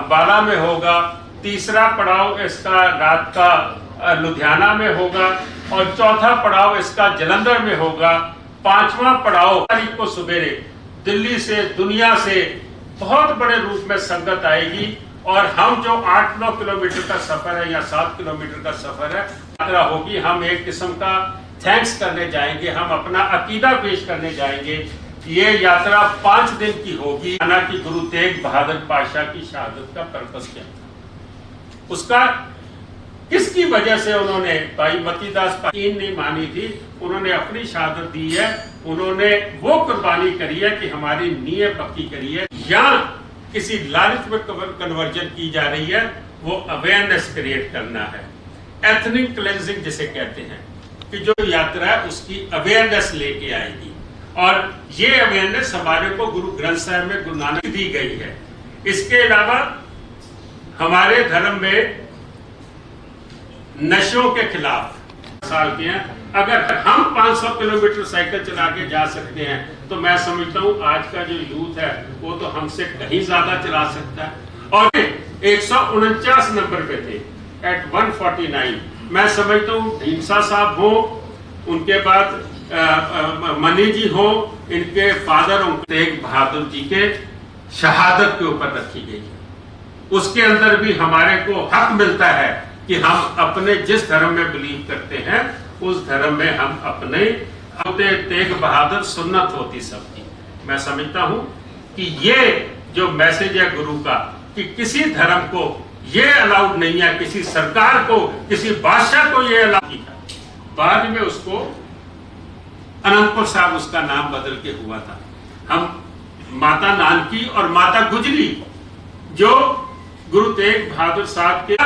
अंबाला में होगा, तीसरा पड़ाव इसका रात का लुधियाना में होगा और चौथा पड़ाव इसका जलंधर में होगा। पांचवा पड़ाव तारीख को सवेरे दिल्ली से, दुनिया से बहुत बड़े रूप में संगत आएगी और हम जो 8-9 किलोमीटर का सफर है या 7 किलोमीटर का सफर है यात्रा होगी। हम एक किस्म का थैंक्स करने जाएंगे, हम अपना अकीदा पेश करने जाएंगे। ये यात्रा 5 दिन की होगी। कि गुरु तेग बहादुर पातशाह की शहादत का पर्पस क्या था, उसका किसकी वजह से उन्होंने भाई मतीदास नहीं मानी थी, उन्होंने अपनी शहादत दी है, उन्होंने वो कुर्बानी करी है कि हमारी नीयत पक्की करी है। या किसी लालच में कन्वर्जन की जा रही है, वो अवेयरनेस क्रिएट करना है। एथनिक क्लेंजिंग जिसे कहते हैं कि जो यात्रा है उसकी अवेयरनेस लेके आएगी और ये अवेयरनेस हमारे को गुरु ग्रंथ साहिब में गुरु नानक दी गई है। इसके अलावा हमारे धर्म में नशों के खिलाफ साल के हैं। अगर हम 500 किलोमीटर साइकिल चला के जा सकते हैं तो मैं समझता हूँ आज का जो यूथ है वो तो हमसे कहीं ज्यादा चला सकता है। और 149 नंबर पे थे एट 149। मैं समझता हूँ ढींसा साहब हो, उनके बाद मनी जी हो, इनके फादर तेग बहादुर जी के शहादत के ऊपर रखी गई है। उसके अंदर भी हमारे को हक मिलता है कि हम अपने जिस धर्म में बिलीव करते हैं उस धर्म में हम अपने तेग बहादुर सुन्नत होती सबकी। मैं समझता हूं कि ये जो मैसेज है गुरु का कि किसी धर्म को ये अलाउड नहीं है, किसी सरकार को, किसी बादशाह को ये अलाउड नहीं है। बाद में उसको अनंतपुर साहब उसका नाम बदल के हुआ था। हम माता नानकी और माता गुजरी जो गुरु तेग बहादुर साहब के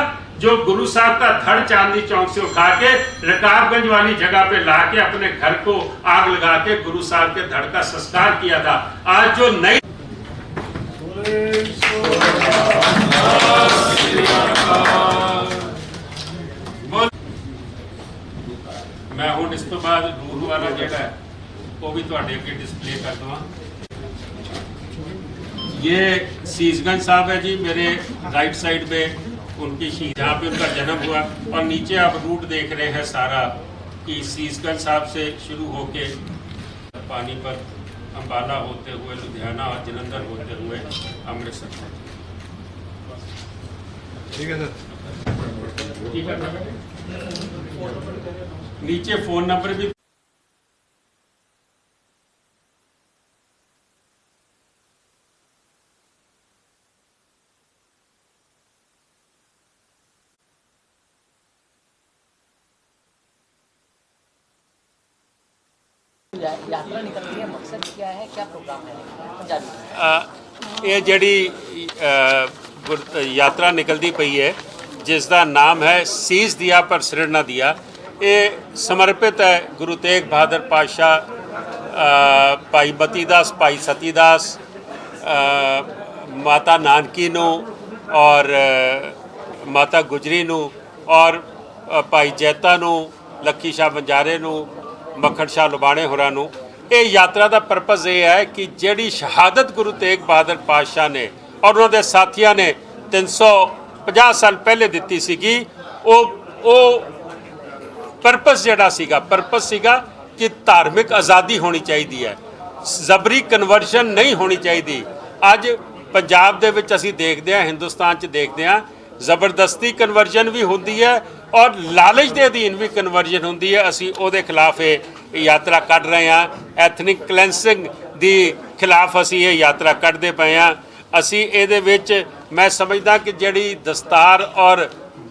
जो गुरु साहब का धड़ चांदनी चौक से उठा के रकाबगंज वाली जगह पे लाके अपने घर को आग लगा के गुरु साहब के धड़ का संस्कार किया था। आज जो नई मैं हूं इस तो बाद रूह वाला जेड़ा है वो भी थोड़े अगे डिस्प्ले कर दूंगा। ये सीसगंज साहब है जी, मेरे राइट साइड में उनकी जहाँ पे उनका जन्म हुआ और नीचे आप रूट देख रहे हैं सारा कि सीसगंज साहब से शुरू होके पानीपत, अंबाला होते हुए लुधियाना और जलंधर होते हुए अमृतसर। ठीक है सर, ठीक है। नीचे फोन नंबर भी यात्रा निकल रही है, मकसद क्या है, क्या प्रोग्राम है पंजाबी? ये जड़ी यात्रा निकलती पई है जिसका नाम है सीस दिया पर सिर ना दिया, ये समर्पित है गुरु तेग बहादुर पातशाह, भाई मतीदास, भाई सतीदास, माता नानकी नू और माता गुजरी नू और भाई जैता नू, लखी शाह बंजारे नू, मक्खण शाह लुबाणे होरां नू। ये यात्रा का परपज़ ये है कि जिहड़ी शहादत गुरु तेग बहादुर पातशाह ने और उन्होंने साथियों ने 350 साल पहले दी सीगी, वो परपज़ जिहड़ा सीगा, परपज़ सीगा कि धार्मिक आज़ादी होनी चाहिए है, जबरी कन्वर्जन नहीं होनी चाहिए। अज पंजाब दे विच असीं देखते हैं, हिंदुस्तान च देखते हैं जबरदस्ती कन्वर्जन भी होंदी है और लालच के अधीन भी कन्वर्जन होंदी है। असीं उहदे खिलाफ ये यात्रा कढ़ रहे हैं। एथनिक क्लेंसिंग दी खिलाफ असीं ये यात्रा कढ़दे पे हैं। असीं इहदे विच मैं समझदा कि जिहड़ी दस्तार और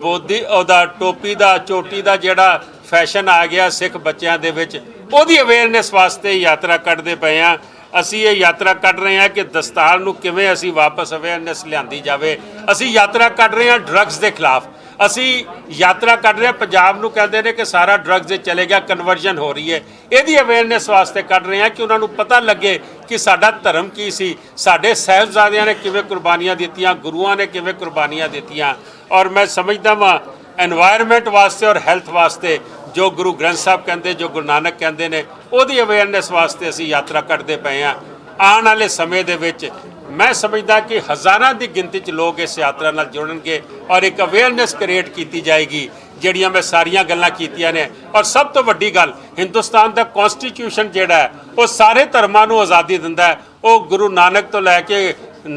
बोधी ओहदा टोपी दा चोटी दा जिहड़ा फैशन आ गया सिख बच्चों दे विच, ओहदी अवेयरनेस वास्ते यात्रा कढ़दे पे हैं। असी ये यात्रा कढ़ रहे हैं कि दस्तार नूं किवें असी वापस अवेयरनेस लियांदी जावे। असी यात्रा कढ़ रहे हैं ड्रग्स के खिलाफ। असी यात्रा कढ़ रहे हैं, पंजाब नूं कहंदे ने कि सारा ड्रग्स दे चले गया, कन्वर्जन हो रही है। इहदी अवेयरनेस वास्ते कढ़ रहे हैं कि उन्होंने पता लगे कि साडा धर्म की सी, साडे साहिबजादियां ने किवें कुर्बानियां दित्तियां, गुरुआं ने किवें कुर्बानियां दित्तियां। और मैं समझदा वां एनवायरनमेंट वास्ते और हैल्थ वास्ते जो गुरु ग्रंथ साहब कहते, जो गुरु नानक कहते हैं, उहदी अवेयरनेस वास्ते असी यात्रा कढ़दे पे हैं। आने वाले समय दे विच मैं समझदा कि हज़ारां दी गिनती च लोग इस यात्रा नाल जुड़नगे और एक अवेयरनेस क्रिएट की जाएगी ਜਿਹੜੀਆਂ मैं सारियां गल्लां कीतियां ने। और सब तो वड्डी गल हिंदुस्तान दा कॉन्स्टिट्यूशन जिहड़ा है वो सारे धर्मां नूं आज़ादी दिंदा है। वो गुरु नानक तो लैके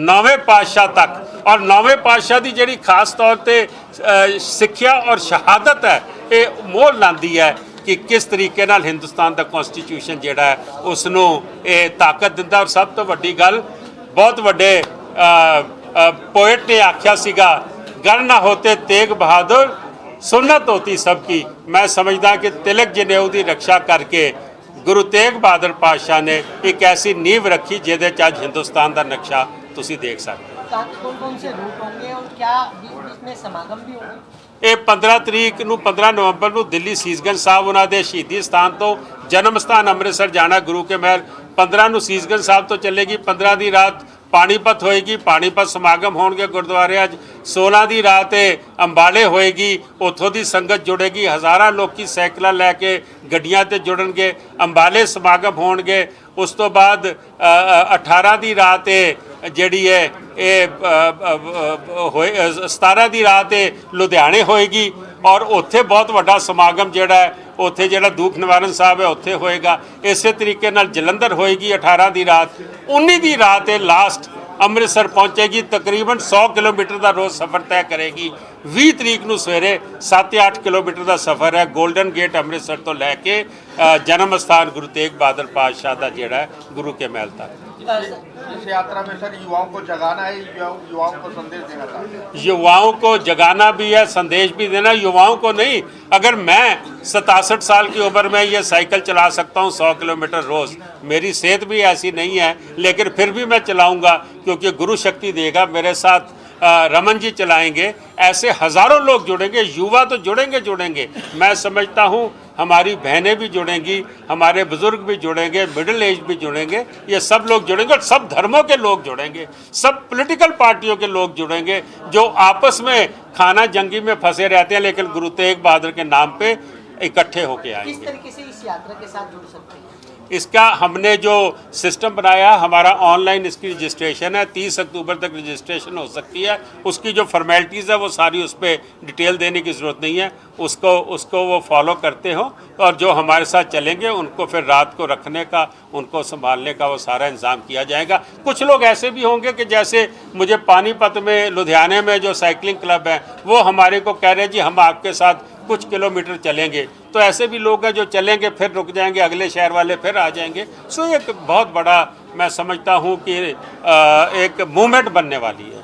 9वें पातशाह तक और 9वें पातशाह की जिहड़ी खास तौर पर सिक्ख्या और शहादत है ये मोल लांदी है कि किस तरीके नाल हिंदुस्तान का कॉन्स्टिट्यूशन जिहड़ा है उसनूं ये ताकत दिंदा। और सब तो वड्डी गल बहुत वड्डे पोएट ने आख्या सीगा, गर ना होते तेग बहादुर सुन्नत होती सबकी। मैं समझदा कि तिलक जनेऊ की रक्षा करके गुरु तेग बहादुर पातशाह ने एक ऐसी नींव रखी जिहदे च अज हिंदुस्तान का नक्शा तुसीं देख सकते। कौन से रूट होंगे और क्या बीच में समागम भी होंगे? ये 15 तरीक ਨੂੰ 15 नवंबर ਨੂੰ ਦਿੱਲੀ ਸੀਸਗੰਜ ਸਾਹਿਬ ਉਹਨਾਂ ਦੇ ਸ਼ਹੀਦੀ ਸਥਾਨ ਤੋਂ ਜਨਮ ਸਥਾਨ ਅੰਮ੍ਰਿਤਸਰ ਜਾਣਾ ਗੁਰੂ ਕੇ ਮਹਿਲ। 15 ਨੂੰ ਸੀਸਗੰਜ ਸਾਹਿਬ ਤੋਂ ਚੱਲੇਗੀ, 15 ਦੀ ਰਾਤ पानीपत होएगी, पानीपत समागम होंगे गुरुद्वारे। अज 16 की रात अंबाले होएगी, उतों की संगत जुड़ेगी, हज़ारा लोग साइकिल लैके गड्डियां ते जुड़नगे, अंबाले समागम होंगे। उस तो बाद 18 की रात जिहड़ी है होए 17 की रात लुधियाने होएगी और उत्थे बहुत वड्डा समागम जिहड़ा है उत्थे जिहड़ा दुख निवारण साहब है उत्थे होएगा। इस तरीके नाल जलंधर होएगी 18 की रात। 19 की रात लास्ट ਅੰਮ੍ਰਿਤਸਰ ਪਹੁੰਚੇਗੀ, ਤਕਰੀਬਨ 100 ਕਿਲੋਮੀਟਰ ਦਾ ਰੋਜ਼ ਸਫ਼ਰ ਤੈਅ ਕਰੇਗੀ। 20 ਤਰੀਕ ਨੂੰ ਸਵੇਰੇ 7-8 ਕਿਲੋਮੀਟਰ ਦਾ ਸਫ਼ਰ ਹੈ ਗੋਲਡਨ ਗੇਟ ਅੰਮ੍ਰਿਤਸਰ ਤੋਂ ਲੈ ਕੇ ਜਨਮ ਸਥਾਨ ਗੁਰੂ ਤੇਗ ਬਹਾਦਰ ਪਾਤਸ਼ਾਹ ਦਾ ਜਿਹੜਾ ਹੈ ਗੁਰੂ ਕੇ ਮਹਿਲ ਤੱਕ। इस यात्रा में सर युवाओं को जगाना है, युवाओं को संदेश देना चाहते हैं। युवाओं को जगाना भी है, संदेश भी देना। युवाओं को नहीं, अगर मैं 67 साल की उम्र में ये साइकिल चला सकता हूँ 100 किलोमीटर रोज़, मेरी सेहत भी ऐसी नहीं है लेकिन फिर भी मैं चलाऊँगा क्योंकि गुरु शक्ति देगा मेरे साथ। रमन जी चलाएंगे, ऐसे हज़ारों लोग जुड़ेंगे। युवा तो जुड़ेंगे। मैं समझता हूँ हमारी बहनें भी जुड़ेंगी, हमारे बुज़ुर्ग भी जुड़ेंगे, मिडिल एज भी जुड़ेंगे, ये सब लोग जुड़ेंगे और सब धर्मों के लोग जुड़ेंगे, सब पॉलिटिकल पार्टियों के लोग जुड़ेंगे जो आपस में खाना जंगी में फंसे रहते हैं लेकिन गुरु तेग बहादुर के नाम पे इकट्ठे होके आएंगे। किस तरीके से इस यात्रा के साथ जुड़ सकते हैं? इसका हमने जो सिस्टम बनाया, हमारा ऑनलाइन इसकी रजिस्ट्रेशन है। 30 अक्टूबर तक रजिस्ट्रेशन हो सकती है। उसकी जो फॉर्मेलिटीज़ है वो सारी उस पर डिटेल देने की ज़रूरत नहीं है, उसको वो फॉलो करते हो और जो हमारे साथ चलेंगे उनको फिर रात को रखने का, उनको संभालने का वो सारा इंतज़ाम किया जाएगा। कुछ लोग ऐसे भी होंगे कि जैसे मुझे पानीपत में लुधियाने में जो साइकिलिंग क्लब है वो हमारे को कह रहे हैं जी हम आपके साथ कुछ किलोमीटर चलेंगे, तो ऐसे भी लोग हैं जो चलेंगे फिर रुक जाएंगे, अगले शहर वाले फिर आ जाएंगे। सो एक बहुत बड़ा मैं समझता हूँ कि एक मूवमेंट बनने वाली है।